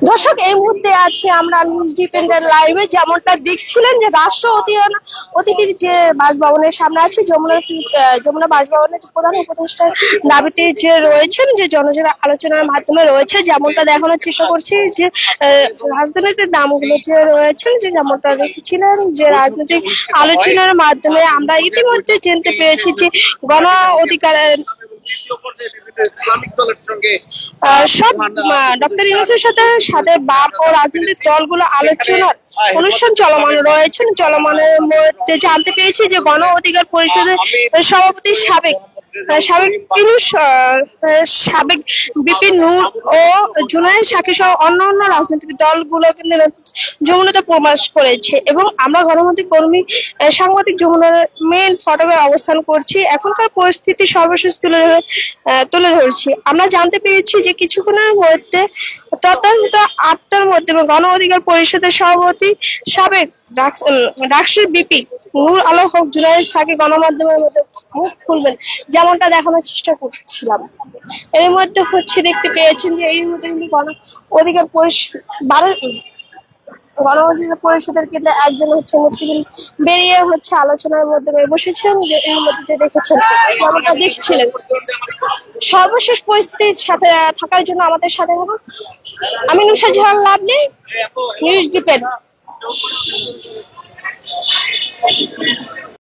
দর্শক, এই মুহূর্তে আছি আমরা নিউজ ডিপেন্ডেন্ট লাইভে। যেমনটা দেখছিলেন যে রাষ্ট্র অতিথির যে বাসভবনের সামনে আছে, যমুনা বাসভবনের প্রধান উপদেষ্টার দাবিতে যে রয়েছেন, যে জনসভা আলোচনার মাধ্যমে রয়েছে, যেমনটা দেখানোর চেষ্টা করছি যে রাজনীতির নামগুলো যে রয়েছেন, যে যেমনটা দেখেছিলেন যে রাজনৈতিক আলোচনার মাধ্যমে আমরা ইতিমধ্যে জানতে পেরেছি যে গণ অধিকারের সব ডক্টর ইউনূসের সাথে বাম ও রাজনৈতিক দলগুলো আলোচনার অনুষ্ঠান চলমান রয়েছে। চলমানের মধ্যে জানতে পেরেছি যে গণ অধিকার পরিষদের সভাপতি সাবেক বিপি নূর ও জুনায়েদ সাকি সহ অন্যান্য রাজনৈতিক দলগুলোকে যমুনাতে প্রকাশ করেছে। এবং আমরা গণমাধ্যম কর্মী সাংবাদিক যমুনার মেন ফটকে অবস্থান করছি। এখনকার পরিস্থিতি সর্বশেষ তুলে ধরছি। আমরা জানতে পেরেছি যে কিছুক্ষণের মধ্যে তথান্ত 8টার মধ্যে গণ অধিকার পরিষদের সভাপতি সাবেক ডাকসুর বিপি নূর আলম হক জুনায়েদ সাকি গণমাধ্যমের মধ্যে মুখ খুলবেন, যেমনটা দেখানোর চেষ্টা করছিলাম। এর মধ্যে দেখতে পেয়েছেন যে এই মধ্যে গণ অধিকার পরিষদের কিন্তু একজন নেতৃবৃন্দ বেরিয়ে আলোচনার মধ্যে বসেছেন, যে এর মধ্যে যে দেখেছেন, যেমনটা দেখছিলেন। সর্বশেষ পরিস্থিতির সাথে থাকার জন্য আমাদের সাথে থাকুন। আমি নুসা জাহান লাভলি, নিউজ ডিপেন্ড।